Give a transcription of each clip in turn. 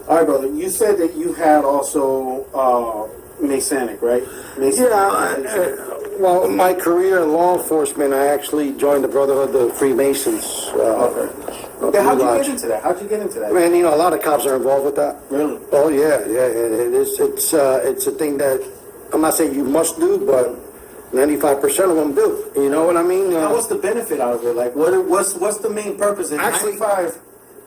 All right, brother. You said that you had also Masonic, right? Masonic. Yeah, well, my career in law enforcement, I actually joined the Brotherhood of Freemasons. Okay, how'd you get into that? How'd you get into that? Man, you know, a lot of cops are involved with that. Really? Oh, yeah. It's a thing that, I'm not saying you must do, but 95% of them do. You know what I mean? Now, what's the benefit out of it? Like, what's the main purpose? In Actually, 95?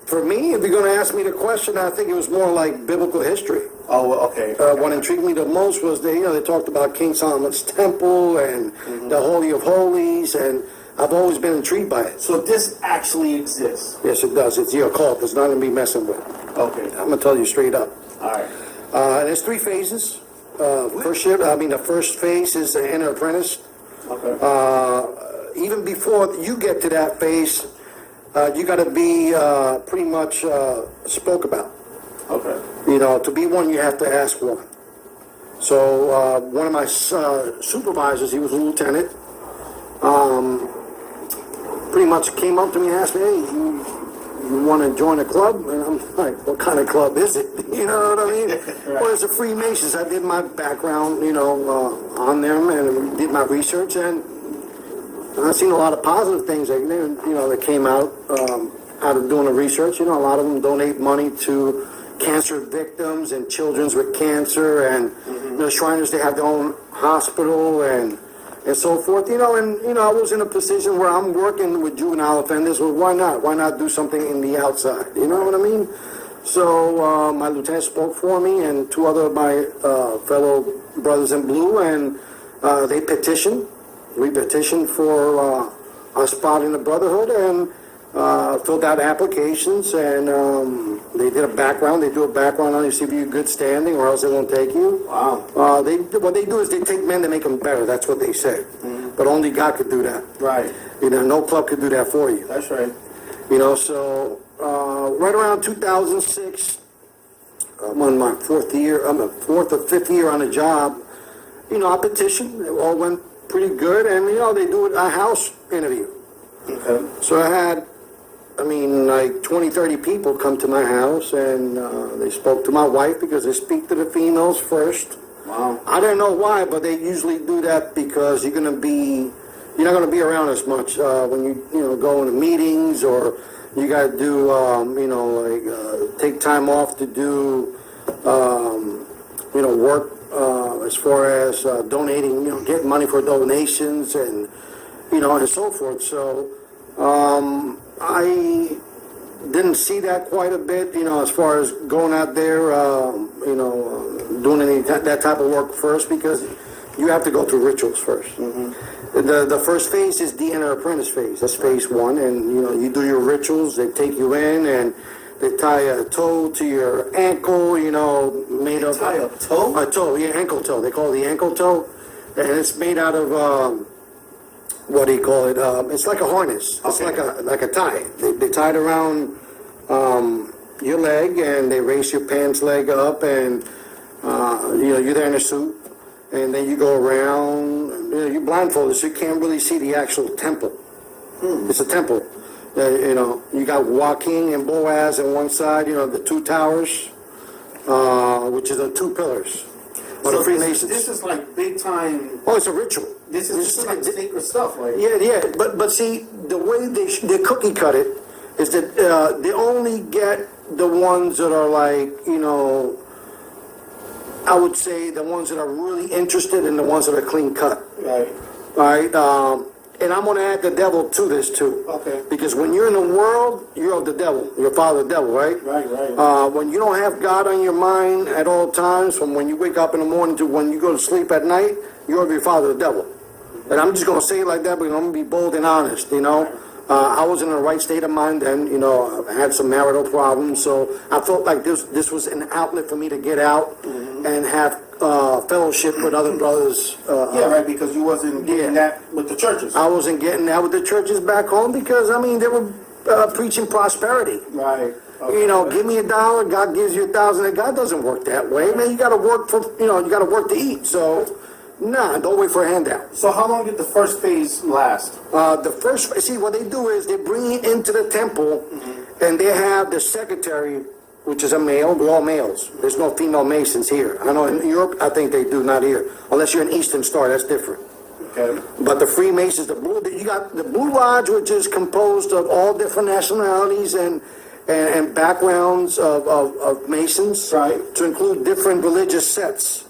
For me, if you're going to ask me the question, I think it was more like biblical history. Oh, okay. What intrigued me the most was they talked about King Solomon's temple and the Holy of Holies, and I've always been intrigued by it. So this actually exists? Yes, it does. It's the occult. It's not going to be messing with. Okay. I'm going to tell you straight up. All right. There's 3 phases. The first phase is the inner apprentice. Okay. Even before you get to that phase, you got to be pretty much spoke about. Okay. You know, to be one, you have to ask one. So one of my supervisors, he was a lieutenant, pretty much came up to me and asked me, hey, you want to join a club? And I'm like, what kind of club is it? You know what I mean? Right. Well, it's a Freemasons. I did my background, on them and did my research, and I've seen a lot of positive things that came out of doing the research. A lot of them donate money to cancer victims and children with cancer, and the Shriners, they have their own hospital and so forth. I was in a position where I'm working with juvenile offenders. Well, why not? Why not do something in the outside? You know what I mean? So my lieutenant spoke for me and 2 other of my fellow brothers in blue, and they petitioned. We petitioned for a spot in the Brotherhood and filled out applications, and they did a background. They do a background on you, see if you're in good standing, or else they won't take you. Wow. What they do is they take men to make them better. That's what they say. But only God could do that. Right. No club could do that for you. That's right. So right around 2006, I'm on my 4th year. I'm a 4th or 5th year on the job. I petitioned. It all went pretty good, and they do a house interview. Okay. So I had, like 20, 30 people come to my house, and they spoke to my wife because they speak to the females first. Wow. I don't know why, but they usually do that because you're not going to be around as much when you go into meetings, or you got to do take time off to do work as far as donating, getting money for donations and and so forth. So I didn't see that quite a bit, as far as going out there, doing that type of work first, because you have to go through rituals first. The first phase is the inner apprentice phase. That's phase 1, and you do your rituals. They take you in and they tie a toe to your ankle, made of tie a toe? A toe, yeah, ankle toe. They call it the ankle toe, and it's made out of what do you call it? It's like a harness. It's like a tie. They tie it around your leg, and they raise your pants leg up, and you're there in a suit, and then you go around. You're blindfolded, so you can't really see the actual temple. It's a temple. You got Joaquin and Boaz on one side. The 2 towers, which is the 2 pillars. So the Freemasons. This is like big time. Oh, it's a ritual. This is like sacred stuff, right? Yeah. But see, the way they cookie cut it is that they only get the ones that are like, I would say the ones that are really interested and the ones that are clean cut. Right. All right. And I'm going to add the devil to this too. Okay. Because when you're in the world, you're of the devil. You're father of the devil, right? Right. When you don't have God on your mind at all times, from when you wake up in the morning to when you go to sleep at night, you're of your father, the devil. And I'm just going to say it like that, but I'm going to be bold and honest, I was in the right state of mind then, I had some marital problems, so I felt like this was an outlet for me to get out and have fellowship with other brothers. Right, because you wasn't getting that with the churches. I wasn't getting that with the churches back home because, they were preaching prosperity. Right. Okay. Give me $1, God gives you 1,000, and God doesn't work that way. Man, you got to work you got to work to eat, so... Nah, don't wait for a handout. So how long did the first phase last? See, what they do is they bring you into the temple, and they have the secretary which is a male. We're all males. There's no female Masons here. I know in Europe, I think they do, not here. Unless you're an Eastern Star, that's different. Okay. But the Freemasons, you got the Blue Lodge, which is composed of all different nationalities and backgrounds of Masons, Right. to include different religious sets.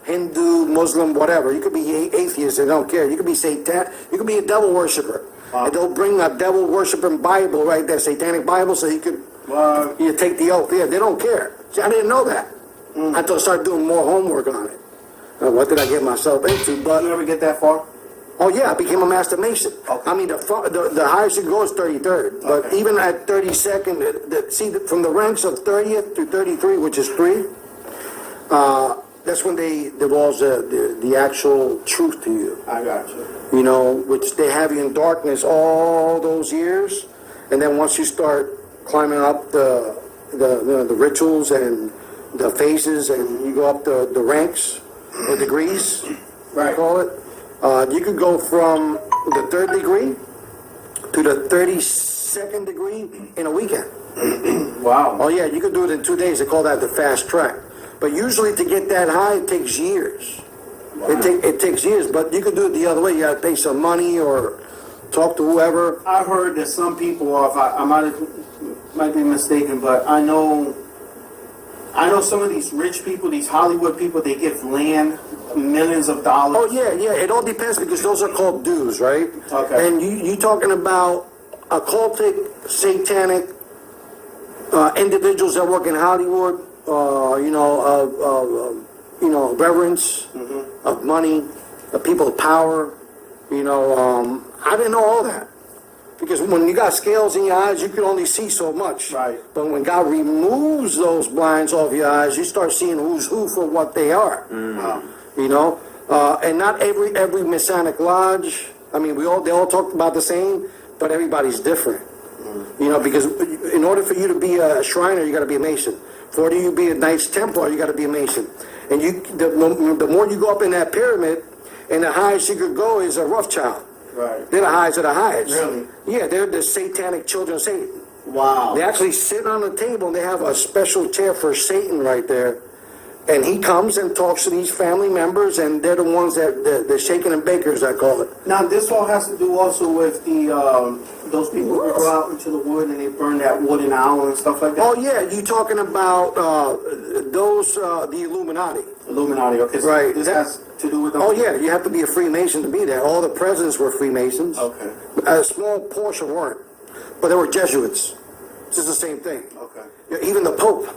Hindu, Muslim, whatever. You could be atheist, they don't care. You could be Satan, you could be a devil worshiper. Wow. And they'll bring a devil worshiping Bible right there, Satanic Bible, so you could you take the oath. Yeah, they don't care. See, I didn't know that until I started doing more homework on it. What did I get myself into? But You ever get that far? oh yeah, I became a Master Mason. Okay. I mean, the highest you can go is 33rd. But Okay. even at 32nd, see, from the ranks of 30th to 33, which is 3, that's when they divulge the actual truth to you. I got you. You know, which they have you in darkness all those years, and then once you start climbing up the rituals and the phases, and you go up the ranks or degrees, Right. call it. You could go from the 3rd degree to the 32nd degree in a weekend. Wow. Oh yeah, you could do it in 2 days. They call that the fast track. But usually to get that high, it takes years. It takes years, but you could do it the other way. You got to pay some money or talk to whoever. I heard that some people, if I might be mistaken, but I know some of these rich people, these Hollywood people, they give land, millions of dollars. Oh yeah, yeah. It all depends because those are called dues, right? Okay. And you talking about occultic, satanic individuals that work in Hollywood, reverence, of money, of people of power, I didn't know all that. Because when you got scales in your eyes, you can only see so much. Right. But when God removes those blinds off your eyes, you start seeing who's who for what they are. Wow. And not every Masonic lodge, I mean, they all talk about the same, but everybody's different. Because in order for you to be a Shriner, you got to be a Mason. For you to be a Knights Templar, you got to be a Mason. And the more you go up in that pyramid, and the highest you could go is a Rothschild. Right. They're the highest of the highest. Really? Yeah, they're the satanic children of Satan. Wow. They actually sit on the table and they have a special chair for Satan right there. And he comes and talks to these family members, and they're the ones the shaking and bakers, I call it. Now, this all has to do also with those people who go out into the wood and they burn that wooden owl and stuff like that? Oh yeah, you talking about the Illuminati. Illuminati, okay. So Right. this has to do with them? Oh yeah, you have to be a Freemason to be there. All the presidents were Freemasons. Okay. A small portion weren't, but they were Jesuits. It's just the same thing. Okay. Even the Pope.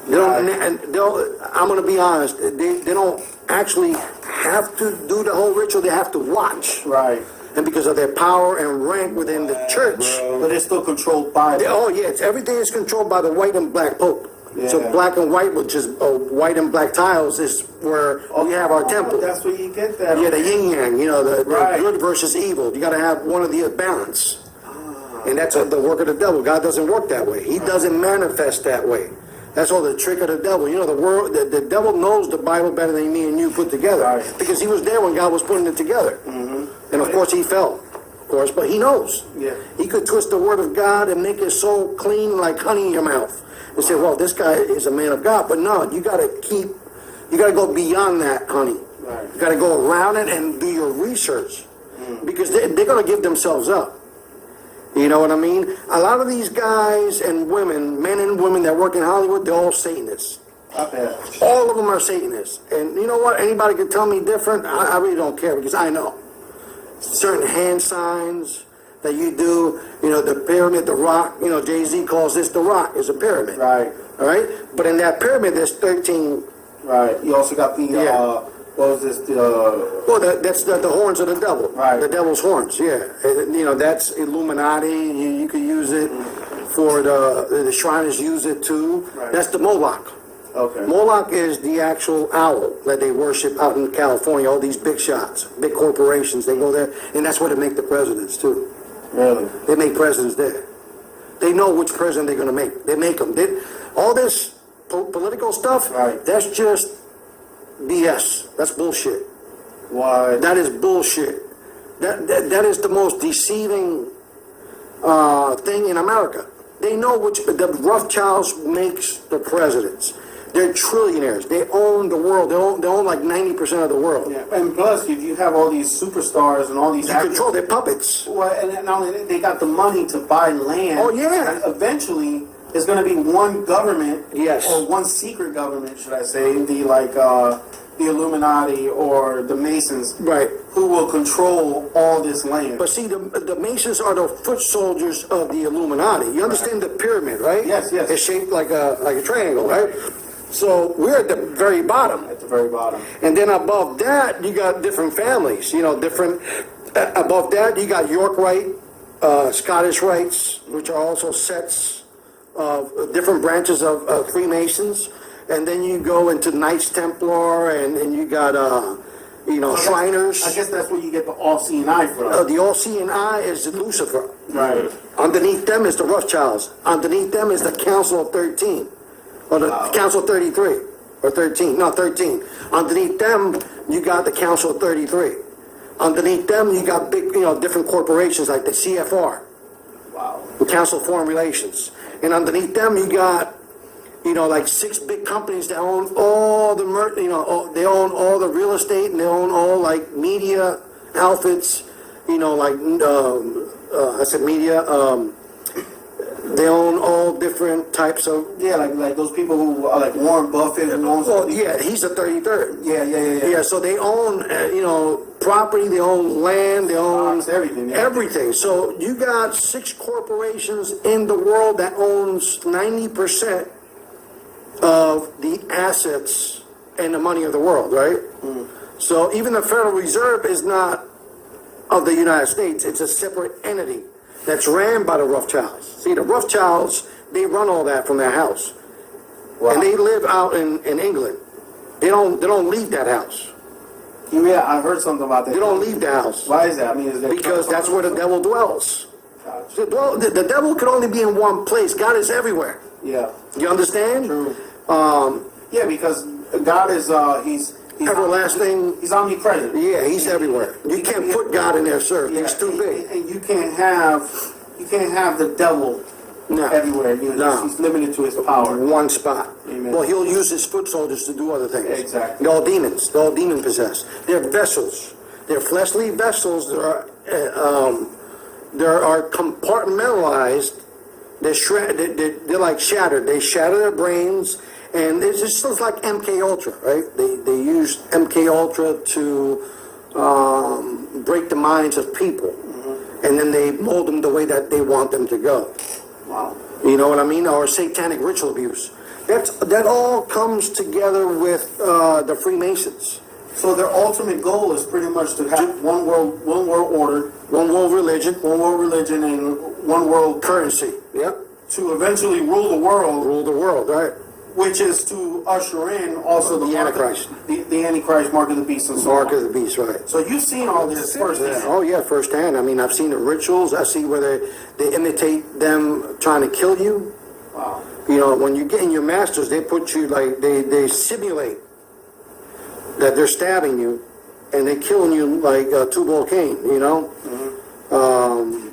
I'm going to be honest. They don't actually have to do the whole ritual. They have to watch. Right. And because of their power and rank within the church. But it's still controlled by them. Oh yeah, everything is controlled by the white and black Pope. Yeah. So black and white, which is white and black tiles, is where we have our temple. That's where you get that. Yeah, the yin yang. The Right. good versus evil. You got to have one of the balance. And that's the work of the devil. God doesn't work that way. He doesn't manifest that way. That's all the trick of the devil. The devil knows the Bible better than me and you put together. Right. Because he was there when God was putting it together. Mm-hmm. And of course he fell. Of course, but he knows. Yeah. He could twist the word of God and make it so clean like honey in your mouth. And say, well, this guy is a man of God. But no, you got to go beyond that, honey. Right. You got to go around it and do your research. Because they're going to give themselves up. You know what I mean? A lot of these guys and women, men and women that work in Hollywood, they're all Satanists. I bet. All of them are Satanists. And you know what? Anybody can tell me different. I really don't care because I know. Certain hand signs that you do, the pyramid, the rock, Jay-Z calls this the rock, is a pyramid. Right. All right? But in that pyramid, there's 13. Right. You also got the, what was this? Well, that's the horns of the devil. Right. The devil's horns, yeah. That's Illuminati. You could use it for the Shriners use it too. Right. That's the Moloch. Okay. Moloch is the actual owl that they worship out in California. All these big shots, big corporations, they go there. And that's where they make the presidents too. Really? They make presidents there. They know which president they're going to make. They make them. All this political stuff, right. That's just BS. That's bullshit. Why? That is bullshit. That is the most deceiving thing in America. They know the Rothschilds makes the presidents. They're trillionaires. They own the world. They own like 90% of the world. Yeah, and plus, if you have all these superstars and all these You actors, control their puppets. well, and not only that, they got the money to buy land. Oh, yeah. And eventually, there's going to be one government, Yes. or one secret government, should I say, the Illuminati or the Masons, Right. who will control all this land. But see, the Masons are the foot soldiers of the Illuminati. You understand the pyramid, right? Yes, yes. It's shaped like a triangle, right? So we're at the very bottom. At the very bottom. And then above that, you got different families, different, above that, you got York Rite, Scottish Rites, which are also sets of different branches of Freemasons. And then you go into Knights Templar, and you got, Shriners. I guess that's where you get the all-seeing eye from. The all-seeing eye is Lucifer. Right. Underneath them is the Rothschilds. Underneath them is the Council of 13. Or the Council of 33. Or 13. No, 13. Underneath them, you got the Council of 33. Underneath them, you got big, different corporations like the CFR. Wow. The Council of Foreign Relations. And underneath them, you got, like 6 big companies that own all the, they own all the real estate, and they own all, like, media outfits, I said media, they own all different types of... Yeah, like those people who are like Warren Buffett, who owns... Well, yeah, he's the 33rd. Yeah. Yeah, so they own, property, they own land, they own... Everything. Yeah. Everything. So you got 6 corporations in the world that owns 90% of the assets and the money of the world, right? So even the Federal Reserve is not of the United States. It's a separate entity that's ran by the Rothschilds. See, the Rothschilds, they run all that from their house. Wow. And they live out in England. They don't leave that house. Yeah, I heard something about that. They don't leave the house. Why is that? I mean, is that Because that's where the devil dwells. Gotcha. The devil can only be in one place. God is everywhere. Yeah. You understand? True. Yeah, because God is he's everlasting. He's omnipresent. Yeah, he's everywhere. You can't put God in there, sir. Yeah, He's too big. And you can't have the devil No. everywhere. No. He's limited to his power. One spot. Amen. Well, he'll use his foot soldiers to do other things. Exactly. They're all demons. They're all demon possessed. They're vessels. They're fleshly vessels that are compartmentalized. They're like shattered. They shatter their brains, and it's just like MK Ultra, right? They use MK Ultra to break the minds of people, and then they mold them the way that they want them to go. Wow. You know what I mean? Or satanic ritual abuse. That all comes together with the Freemasons. So their ultimate goal is pretty much to have one world order, One world religion, and one world currency. Yep. to eventually rule the world, Rule the world, right? which is to usher in also The mark of- Antichrist. the Antichrist, mark of the beast, and so Mark on. of the beast, right? So you've seen all this firsthand. Oh yeah, firsthand. I mean, I've seen the rituals. I see where they imitate them trying to kill you. Wow. When you get in your masters, they put you like they simulate that they're stabbing you, and they killing you like Tubal Cain.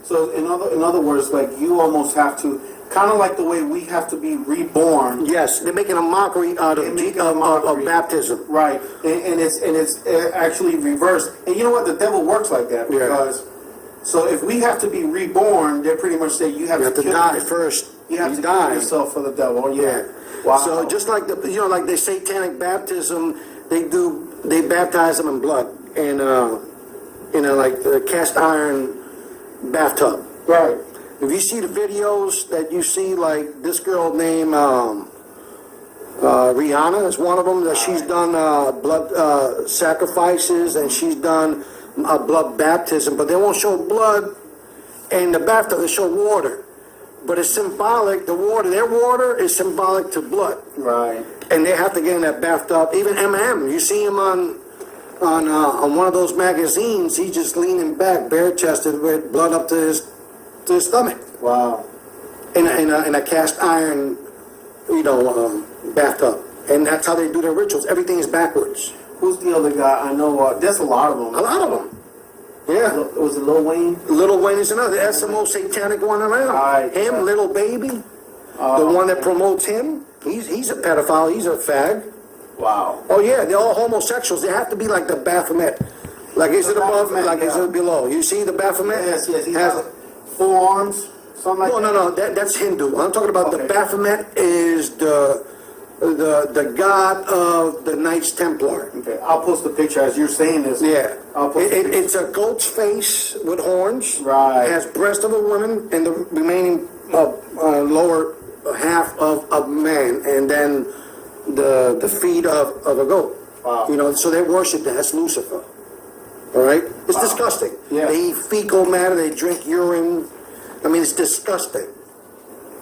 So in other words, like you almost have to, kind of like the way we have to be reborn. Yes, they're making a mockery out of baptism. Right, and it's actually reversed. And you know what? The devil works like that Yeah. because. So if we have to be reborn, they pretty much say you have You have to kill die first. You have to die. kill yourself for the devil. Yeah. Wow. So just like like the satanic baptism, they baptize them in blood in like the cast iron bathtub. Right. If you see the videos that you see, like this girl named Rihanna is one of them, that she's done blood sacrifices, and she's done a blood baptism, but they won't show blood in the bathtub. They show water, but it's symbolic. Their water is symbolic to blood. Right. And they have to get in that bathtub. Even Eminem, you see him on one of those magazines. He's just leaning back, bare chested, with blood up to his stomach. Wow. In a cast iron, bathtub. And that's how they do their rituals. Everything is backwards. Who's the other guy? I know. There's a lot of them. A lot of them. Yeah. Was it Lil Wayne? Lil Wayne is another. That's the most satanic one around. Right. Him, Little Baby, the one that promotes him. He's a pedophile. He's a fag. Wow. Oh yeah, they're all homosexuals. They have to be like the Baphomet. Like is it above? Baphomet, Like is it below? You see the Baphomet? Yes, yes. He Has- has 4 arms, something like that. No. That's Hindu. I'm talking about the Okay. Baphomet is the god of the Knights Templar. Okay, I'll post a picture as you're saying this. Yeah. I'll post a picture. It's a goat's face with horns. Right. It has breast of a woman and the remaining lower half of a man, and then the feet of a goat. Wow. You know, so they worship that. That's Lucifer. All right? It's disgusting. Yeah. They eat fecal matter. They drink urine. I mean, it's disgusting.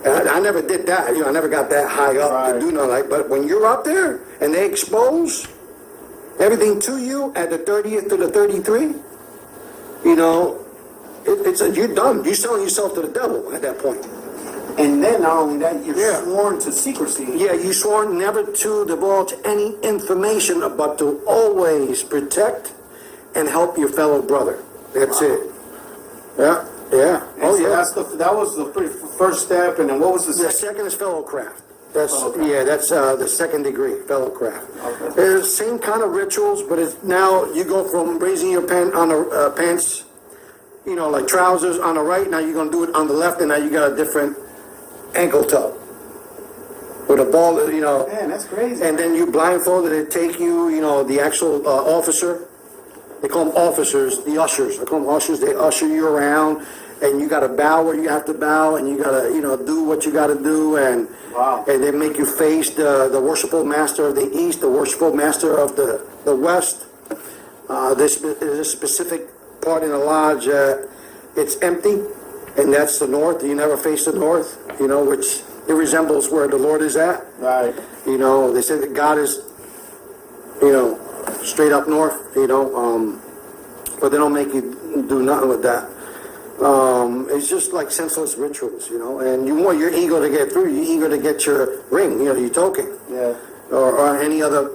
And I never did that. You know, I never got that high up Right. to do nothing like. But when you're up there and they expose everything to you at the 30th to the 33, you know, you're done. You're selling yourself to the devil at that point. And then not only that, you're Yeah. sworn to secrecy. Yeah, you sworn never to divulge any information, but to always protect and help your fellow brother. That's it. Yeah, yeah. And so that was the first step, and then what was the The second? second is fellowcraft. That's Fellowcraft. yeah. That's the second degree fellowcraft. Okay. There's the same kind of rituals, but it's now you go from raising your pants, you know, like trousers on the right. Now you're gonna do it on the left, and now you got a different ankle toe with a ball. You know, Man, that's crazy. and then you blindfolded. They take you. You know, the actual officer. They call them officers, the ushers. I call them ushers. They usher you around, and you got to bow where you have to bow, and you got to, you know, do what you got to do, and Wow. and they make you face the worshipful master of the east, the worshipful master of the west. There's a specific part in the lodge. It's empty, and that's the north. You never face the north, you know, which it resembles where the Lord is at. Right. You know, they say that God is, you know, straight up north, you know, but they don't make you do nothing with that. It's just like senseless rituals, you know, and you want your ego to get through. You're eager to get your ring, you know, your token, Yeah. or any other,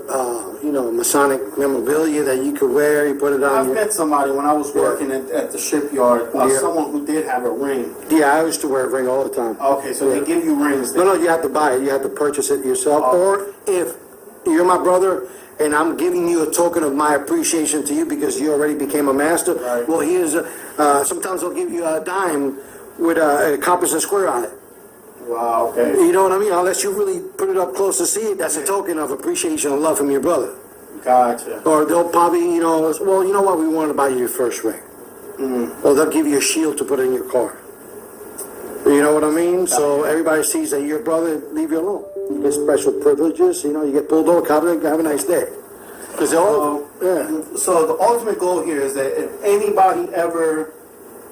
you know, Masonic memorabilia that you could wear. You put it on I've your... met somebody when I was working at the shipyard, Yeah. someone who did have a ring. Yeah, I used to wear a ring all the time. Okay, so Yeah. they give you rings. No, you have to buy it. You have to purchase it yourself. Oh. Or if you're my brother and I'm giving you a token of my appreciation to you because you already became a master, Right. well, here's sometimes they'll give you a dime with a compass and square on it. Wow, okay. You know what I mean? Unless you really put it up close to see it, that's a token of appreciation and love from your brother. Gotcha. Or they'll probably, you know, well, you know what? We want to buy you your first ring. Or they'll give you a shield to put in your car. You know what I mean? So everybody sees that your brother, leave you alone. You get special privileges, you know, you get pulled over, have a nice day. Because they're all, yeah. So the ultimate goal here is that if anybody ever,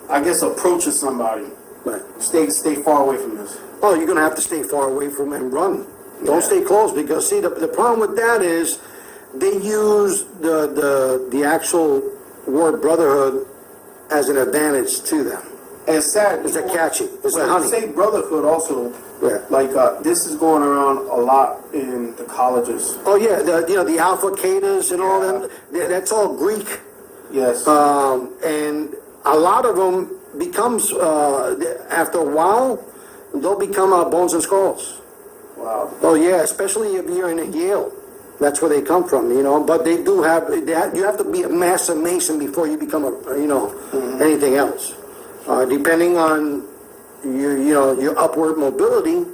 I guess, approaches somebody, Right. stay far away from this. Oh, you're going to have to stay far away from it and run. Don't Yeah. stay close because, see, the problem with that is they use the actual word brotherhood as an advantage to them. And it's sad. It's a catchy. It's When a honey. you say brotherhood also, Yeah. like this is going around a lot in the colleges. Oh, yeah, you know, the Alpha Catas and all them, that's all Greek. Yes. And a lot of them becomes, after a while, they'll become bones and skulls. Wow. Oh, yeah, especially if you're in Yale. That's where they come from, you know. But they do have, you have to be a master mason before you become anything else. Depending on your upward mobility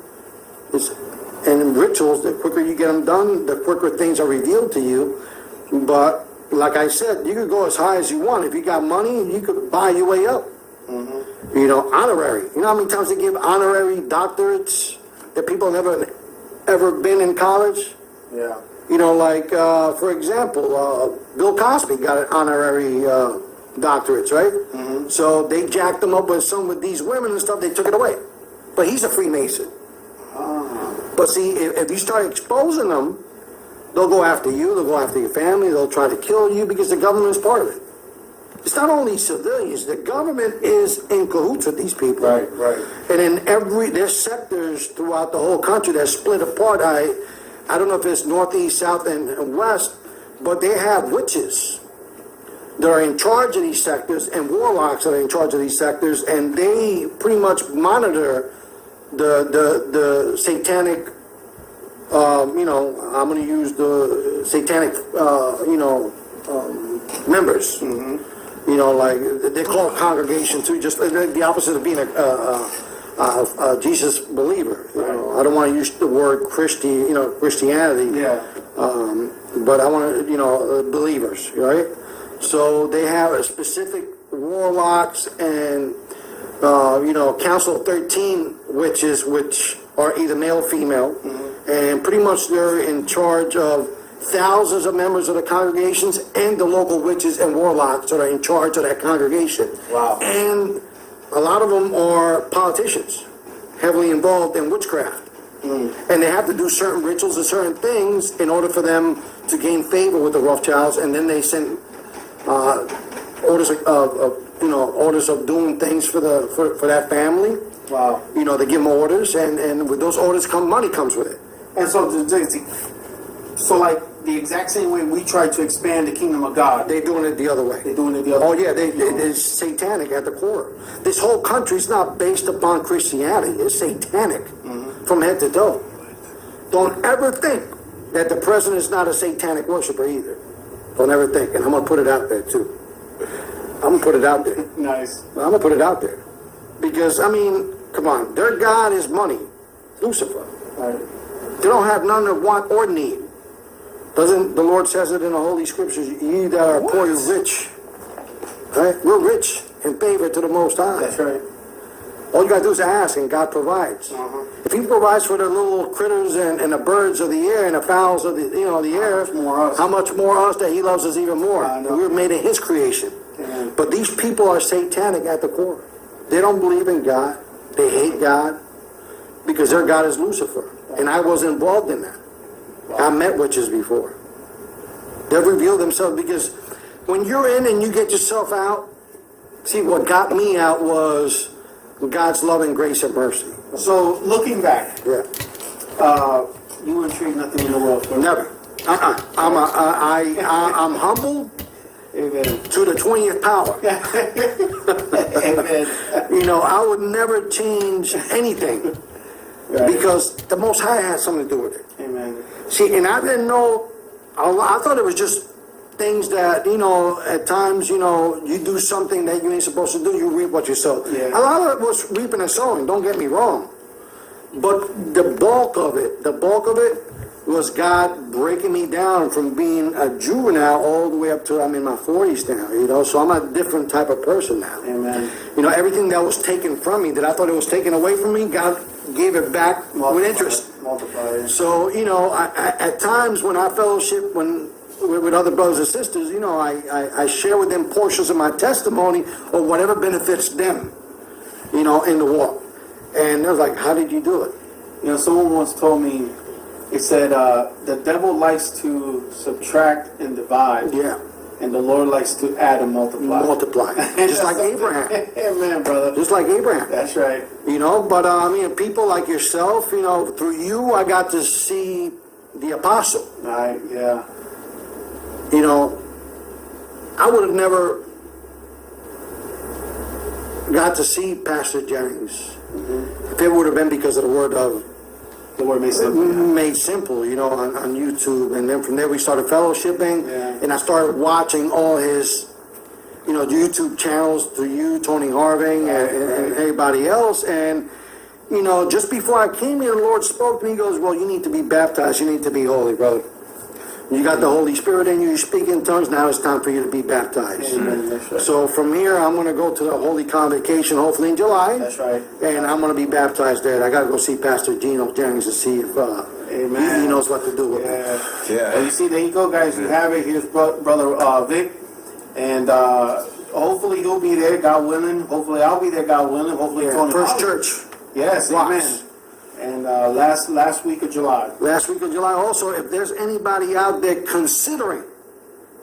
and rituals, the quicker you get them done, the quicker things are revealed to you. But like I said, you could go as high as you want. If you got money, you could buy your way up. You know, honorary. You know how many times they give honorary doctorates that people never ever been in college? Yeah. You know, like, for example, Bill Cosby got an honorary doctorates, right? So they jacked him up with these women and stuff, they took it away. But he's a Freemason. But see, if you start exposing them, they'll go after you, they'll go after your family, they'll try to kill you because the government is part of it. It's not only civilians, the government is in cahoots with these people. Right, right. And in there's sectors throughout the whole country that split apart. I don't know if it's northeast, south, and west, but they have witches that are in charge of these sectors and warlocks that are in charge of these sectors, and they pretty much monitor the satanic, you know, I'm going to use the satanic, you know, members. You know, like they call congregation too, just the opposite of being a Jesus believer. You know, I don't want to use the word Christianity. Yeah. But I want to, you know, believers, right? So they have a specific warlocks and, you know, Council of 13 witches, which are either male or female, and pretty much they're in charge of thousands of members of the congregations and the local witches and warlocks that are in charge of that congregation. Wow. And a lot of them are politicians, heavily involved in witchcraft. And they have to do certain rituals and certain things in order for them to gain favor with the Rothschilds, and then they send orders of doing things for that family. Wow. You know, they give them orders, and with those orders money comes with it. And so like the exact same way we try to expand the kingdom of God, They're doing it the other way. they're doing it the other Oh way. yeah, it's satanic at the core. This whole country's not based upon Christianity. It's satanic from head to toe. Don't ever think that the president is not a satanic worshiper either. Don't ever think. And I'm going to put it out there too. I'm going to put it out there. Nice. I'm going to put it out there. Because, I mean, come on. Their God is money. Lucifer. Right. They don't have none of want or need. Doesn't the Lord says it in the Holy Scriptures, ye that are poor, you're rich. Right? We're rich in favor to the Most High. That's right. All you gotta do is ask, and God provides. If He provides for the little critters and the birds of the air and the fowls of the air, how much more us that He loves us even more? We were made in His creation. Amen. But these people are satanic at the core. They don't believe in God. They hate God because their God is Lucifer, and I was involved in that. I met witches before. They've revealed themselves because when you're in and you get yourself out, see, what got me out was God's love and grace and mercy. So looking back, Yeah. you wouldn't trade nothing in the world for it. Never. I'm humble Amen. to the 20th power. Amen. You know, I would never change anything because the Most High had something to do with it. Amen. See, and I didn't know, I thought it was just things that, you know, at times, you know, you do something that you ain't supposed to do, you reap what you sow. Yeah. A lot of it was reaping and sowing, don't get me wrong. But the bulk of it was God breaking me down from being a juvenile all the way up to I'm in my 40s now, you know, so I'm a different type of person now. Amen. You know, everything that was taken from me, that I thought it was taken away from me, God gave it back with interest. Multiply. So, you know, I at times when I fellowship with other brothers and sisters, you know, I share with them portions of my testimony or whatever benefits them, you know, in the walk. And they're like, how did you do it? You know, someone once told me, it said, the devil likes to subtract and divide. Yeah. And the Lord likes to add and multiply. Multiply. Just like Abraham. Amen, brother. Just like Abraham. That's right. You know, but I mean, people like yourself, you know, through you, I got to see the apostle. Right, yeah. You know, I would have never got to see Pastor Jennings if it would have been because of the word of The word made simple. Made Simple, you know, on YouTube. And then from there we started fellowshipping, and I started watching all his, you know, YouTube channels through you, Tony Harving, and everybody else. And, you know, just before I came here, the Lord spoke to me. He goes, well, you need to be baptized. You need to be holy, brother. You got the Holy Spirit in you. You speak in tongues. Now it's time for you to be baptized. Amen. That's right. So from here, I'm going to go to the Holy Convocation, hopefully in July. That's right. And I'm going to be baptized there. I got to go see Pastor Gino Jennings to see if Amen. he knows what to do with it. Yeah. Well, you see, there you go, guys. You have it. Here's Brother Vic. And hopefully he'll be there, God willing. Hopefully I'll be there, God willing. Hopefully Tony First Harvey. church. Yes, Watts. amen. And last week of July. Last week of July. Also, if there's anybody out there considering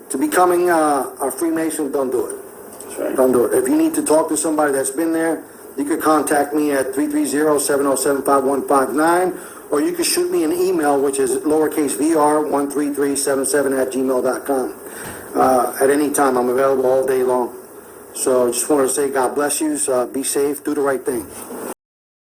to becoming a Freemason, don't do it. That's right. Don't do it. If you need to talk to somebody that's been there, you can contact me at 330-707-5159, or you can shoot me an email, which is lowercase vr13377@gmail.com. at any time. I'm available all day long. So just wanted to say God bless you. Be safe. Do the right thing.